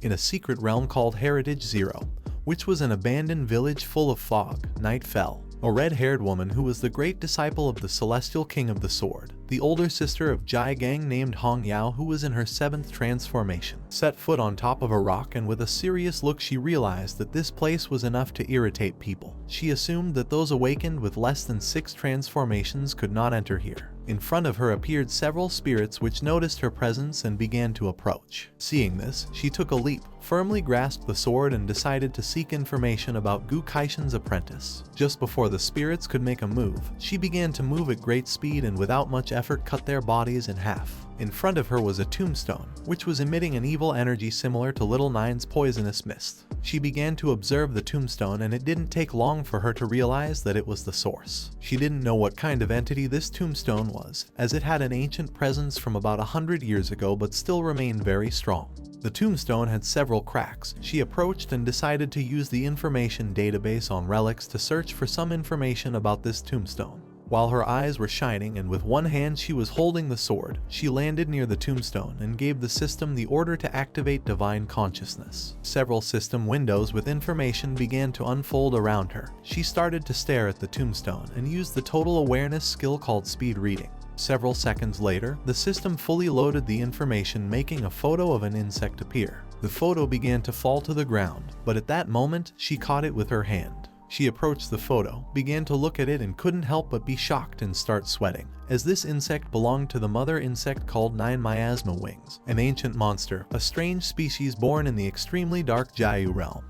In a secret realm called Heritage Zero, which was an abandoned village full of fog, night fell. A red-haired woman who was the great disciple of the celestial king of the sword, the older sister of Jai Gang named Hong Yao, who was in her 7th transformation, set foot on top of a rock, and with a serious look she realized that this place was enough to irritate people. She assumed that those awakened with less than 6 transformations could not enter here. In front of her appeared several spirits which noticed her presence and began to approach. Seeing this, she took a leap, firmly grasped the sword, and decided to seek information about Gu Kaishen's apprentice. Just before the spirits could make a move, she began to move at great speed and without much effort cut their bodies in half. In front of her was a tombstone, which was emitting an evil energy similar to Little Nine's poisonous mist. She began to observe the tombstone, and it didn't take long for her to realize that it was the source. She didn't know what kind of entity this tombstone was, as it had an ancient presence from about 100 years ago but still remained very strong. The tombstone had several cracks. She approached and decided to use the information database on relics to search for some information about this tombstone. While her eyes were shining and with one hand she was holding the sword, she landed near the tombstone and gave the system the order to activate divine consciousness. Several system windows with information began to unfold around her. She started to stare at the tombstone and used the total awareness skill called speed reading. Several seconds later, the system fully loaded the information, making a photo of an insect appear. The photo began to fall to the ground, but at that moment, she caught it with her hand. She approached the photo, began to look at it, and couldn't help but be shocked and start sweating, as this insect belonged to the mother insect called 9 miasma wings, an ancient monster, a strange species born in the extremely dark Jiayu realm,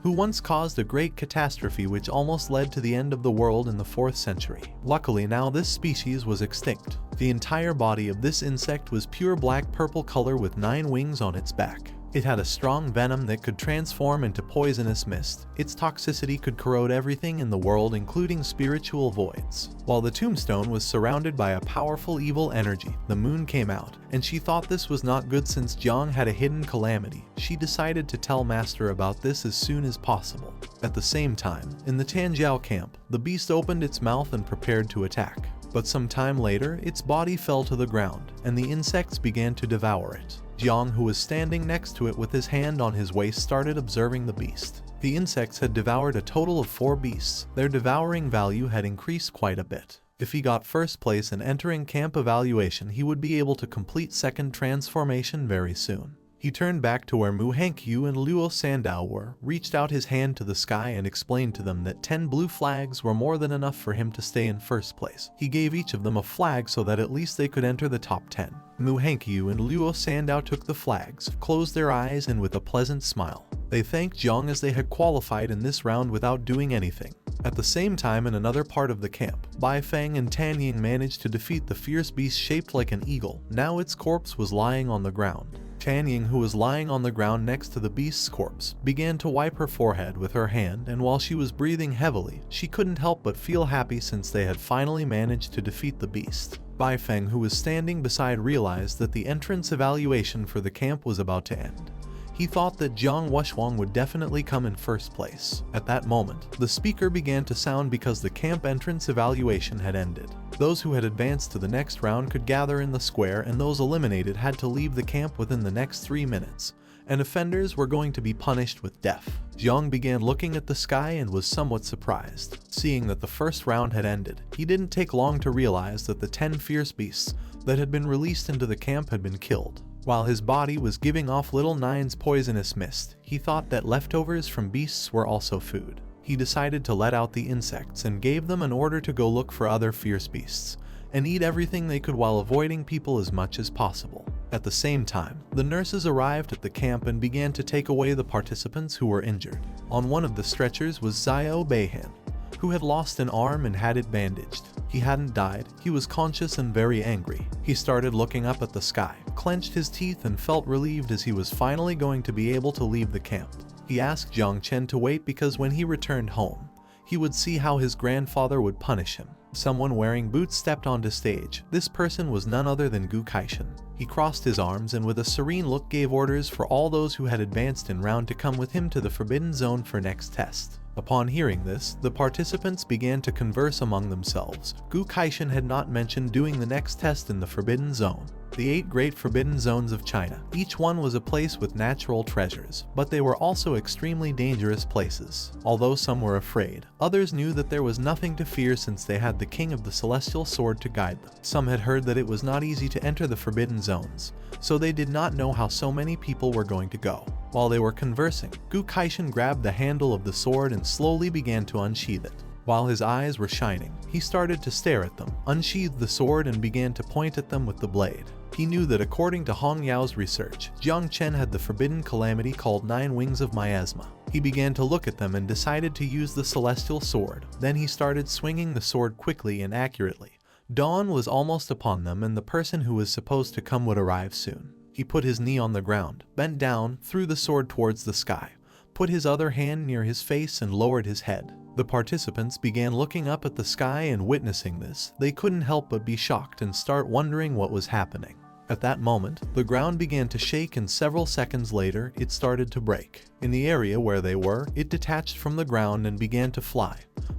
who once caused a great catastrophe which almost led to the end of the world in the 4th century. Luckily now this species was extinct. The entire body of this insect was pure black-purple color with 9 wings on its back. It had a strong venom that could transform into poisonous mist. Its toxicity could corrode everything in the world, including spiritual voids. While the tombstone was surrounded by a powerful evil energy, the moon came out, and she thought this was not good since Jiang had a hidden calamity. She decided to tell Master about this as soon as possible. At the same time, in the Tanjiao camp, the beast opened its mouth and prepared to attack. But some time later, its body fell to the ground, and the insects began to devour it. Jiang, who was standing next to it with his hand on his waist, started observing the beast. The insects had devoured a total of 4 beasts. Their devouring value had increased quite a bit. If he got first place in entering camp evaluation, he would be able to complete 2nd transformation very soon. He turned back to where Mu Hankyu and Luo Sandao were, reached out his hand to the sky and explained to them that 10 blue flags were more than enough for him to stay in first place. He gave each of them a flag so that at least they could enter the top 10. Mu Hankyu and Luo Sandao took the flags, closed their eyes, and with a pleasant smile, they thanked Jiang as they had qualified in this round without doing anything. At the same time, in another part of the camp, Bai Feng and Tan Ying managed to defeat the fierce beast shaped like an eagle. Now its corpse was lying on the ground. Tan Ying, who was lying on the ground next to the beast's corpse, began to wipe her forehead with her hand, and while she was breathing heavily, she couldn't help but feel happy since they had finally managed to defeat the beast. Bai Feng, who was standing beside, realized that the entrance evaluation for the camp was about to end. He thought that Jiang Wuxuang would definitely come in first place. At that moment, the speaker began to sound because the camp entrance evaluation had ended. Those who had advanced to the next round could gather in the square, and those eliminated had to leave the camp within the next 3 minutes, and offenders were going to be punished with death. Jiang began looking at the sky and was somewhat surprised. Seeing that the first round had ended, he didn't take long to realize that the 10 fierce beasts that had been released into the camp had been killed. While his body was giving off Little Nine's poisonous mist, he thought that leftovers from beasts were also food. He decided to let out the insects and gave them an order to go look for other fierce beasts and eat everything they could while avoiding people as much as possible. At the same time, the nurses arrived at the camp and began to take away the participants who were injured. On one of the stretchers was Xiao Beihan, who had lost an arm and had it bandaged. He hadn't died. He was conscious and very angry. He started looking up at the sky, clenched his teeth, and felt relieved as he was finally going to be able to leave the camp. He asked Jiang Chen to wait because when he returned home, he would see how his grandfather would punish him. Someone wearing boots stepped onto stage. This person was none other than Gu Kaishen. He crossed his arms and with a serene look gave orders for all those who had advanced in round to come with him to the Forbidden Zone for next test. Upon hearing this, the participants began to converse among themselves. Gu Kaishen had not mentioned doing the next test in the Forbidden Zone. The 8 great forbidden zones of China. Each one was a place with natural treasures, but they were also extremely dangerous places. Although some were afraid, others knew that there was nothing to fear since they had the King of the Celestial Sword to guide them. Some had heard that it was not easy to enter the forbidden zones, so they did not know how so many people were going to go. While they were conversing, Gu Kaishan grabbed the handle of the sword and slowly began to unsheath it. While his eyes were shining, he started to stare at them, unsheathed the sword and began to point at them with the blade. He knew that according to Hong Yao's research, Jiang Chen had the forbidden calamity called 9 Wings of Miasma. He began to look at them and decided to use the celestial sword. Then he started swinging the sword quickly and accurately. Dawn was almost upon them and the person who was supposed to come would arrive soon. He put his knee on the ground, bent down, threw the sword towards the sky, put his other hand near his face and lowered his head. The participants began looking up at the sky and witnessing this, they couldn't help but be shocked and start wondering what was happening. At that moment, the ground began to shake and several seconds later, it started to break. In the area where they were, it detached from the ground and began to fly.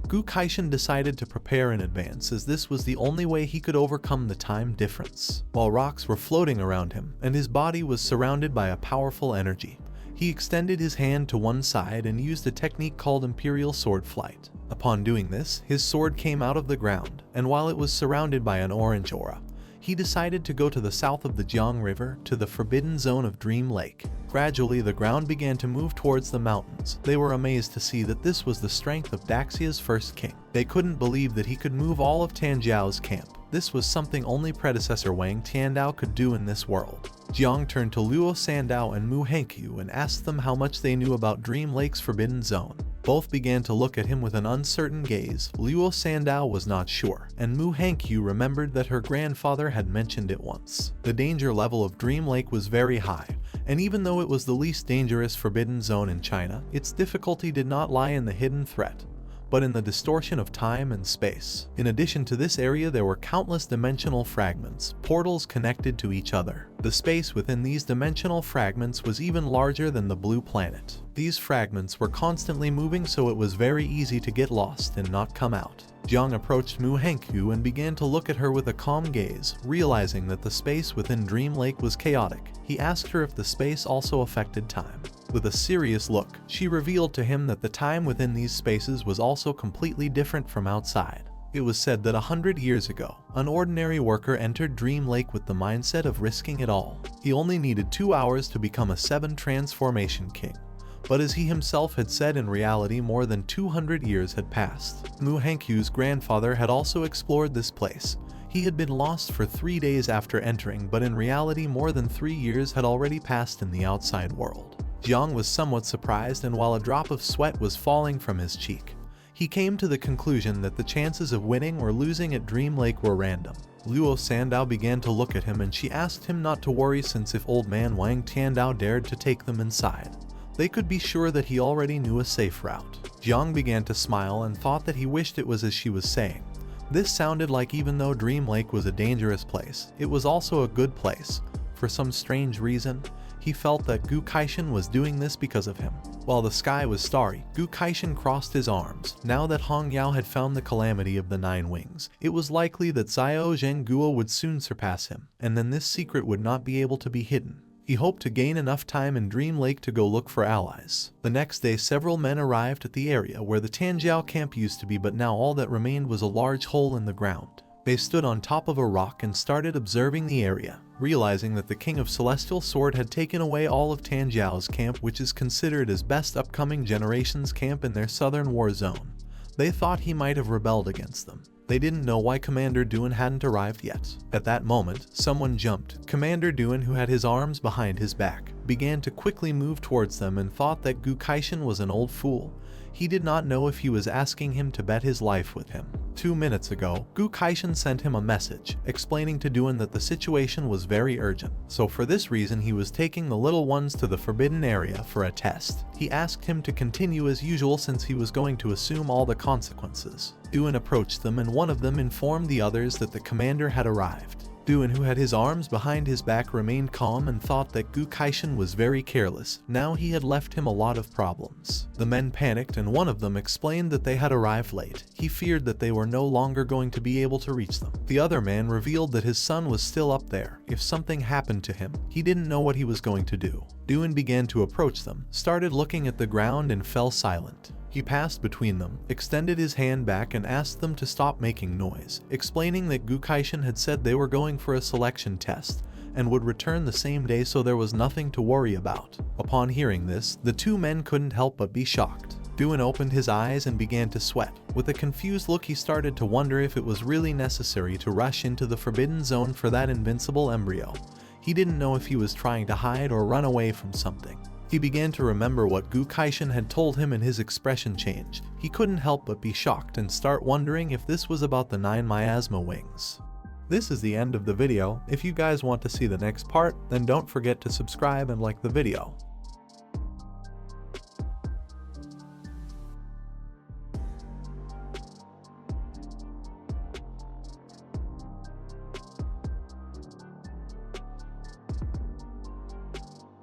Gu Kaishan decided to prepare in advance as this was the only way he could overcome the time difference. While rocks were floating around him and his body was surrounded by a powerful energy, he extended his hand to one side and used a technique called Imperial Sword Flight. Upon doing this, his sword came out of the ground, and while it was surrounded by an orange aura, he decided to go to the south of the Jiang River to the forbidden zone of Dream Lake. Gradually, the ground began to move towards the mountains. They were amazed to see that this was the strength of Daxia's first king. They couldn't believe that he could move all of Tanjiao's camp. This was something only predecessor Wang Tiandao could do in this world. Jiang turned to Luo Sandao and Mu Hankyu and asked them how much they knew about Dream Lake's forbidden zone. Both began to look at him with an uncertain gaze. Luo Sandao was not sure, and Mu Hankyu remembered that her grandfather had mentioned it once. The danger level of Dream Lake was very high, and even though it was the least dangerous forbidden zone in China, its difficulty did not lie in the hidden threat, but in the distortion of time and space. In addition to this area, there were countless dimensional fragments, portals connected to each other. The space within these dimensional fragments was even larger than the blue planet. These fragments were constantly moving, so it was very easy to get lost and not come out. Jiang approached Mu Hankyu and began to look at her with a calm gaze, realizing that the space within Dream Lake was chaotic. He asked her if the space also affected time. With a serious look, she revealed to him that the time within these spaces was also completely different from outside. It was said that 100 years ago, an ordinary worker entered Dream Lake with the mindset of risking it all. He only needed 2 hours to become a 7 transformation king. But as he himself had said, in reality more than 200 years had passed. Mu Hankyu's grandfather had also explored this place. He had been lost for 3 days after entering, but in reality more than 3 years had already passed in the outside world. Jiang was somewhat surprised, and while a drop of sweat was falling from his cheek, he came to the conclusion that the chances of winning or losing at Dream Lake were random. Luo Sandao began to look at him and she asked him not to worry, since if old man Wang Tiandao dared to take them inside, they could be sure that he already knew a safe route. Jiang began to smile and thought that he wished it was as she was saying. This sounded like even though Dream Lake was a dangerous place, it was also a good place. For some strange reason, he felt that Gu Kaishan was doing this because of him. While the sky was starry, Gu Kaishan crossed his arms. Now that Hong Yao had found the calamity of the 9 wings, it was likely that Xiao Zhengguo would soon surpass him, and then this secret would not be able to be hidden. He hoped to gain enough time in Dream Lake to go look for allies. The next day, several men arrived at the area where the Tanjiao camp used to be, but now all that remained was a large hole in the ground. They stood on top of a rock and started observing the area, realizing that the King of Celestial Sword had taken away all of Tanjiao's camp, which is considered as best upcoming generation's camp in their southern war zone. They thought he might have rebelled against them. They didn't know why Commander Duan hadn't arrived yet. At that moment, someone jumped. Commander Duan, who had his arms behind his back, began to quickly move towards them and thought that Gu Kaishan was an old fool. He did not know if he was asking him to bet his life with him. 2 minutes ago, Gu Kaishan sent him a message, explaining to Duan that the situation was very urgent. So for this reason he was taking the little ones to the forbidden area for a test. He asked him to continue as usual since he was going to assume all the consequences. Duan approached them and one of them informed the others that the commander had arrived. Duan, who had his arms behind his back, remained calm and thought that Gu Kaishan was very careless. Now he had left him a lot of problems. The men panicked and one of them explained that they had arrived late. He feared that they were no longer going to be able to reach them. The other man revealed that his son was still up there. If something happened to him, he didn't know what he was going to do. Duan began to approach them, started looking at the ground and fell silent. He passed between them, extended his hand back and asked them to stop making noise, explaining that Gu Kaishan had said they were going for a selection test and would return the same day, so there was nothing to worry about. Upon hearing this, the two men couldn't help but be shocked. Duan opened his eyes and began to sweat. With a confused look, he started to wonder if it was really necessary to rush into the forbidden zone for that invincible embryo. He didn't know if he was trying to hide or run away from something. He began to remember what Gu Kaishan had told him and his expression changed. He couldn't help but be shocked and start wondering if this was about the 9 miasma wings. This is the end of the video. If you guys want to see the next part, then don't forget to subscribe and like the video.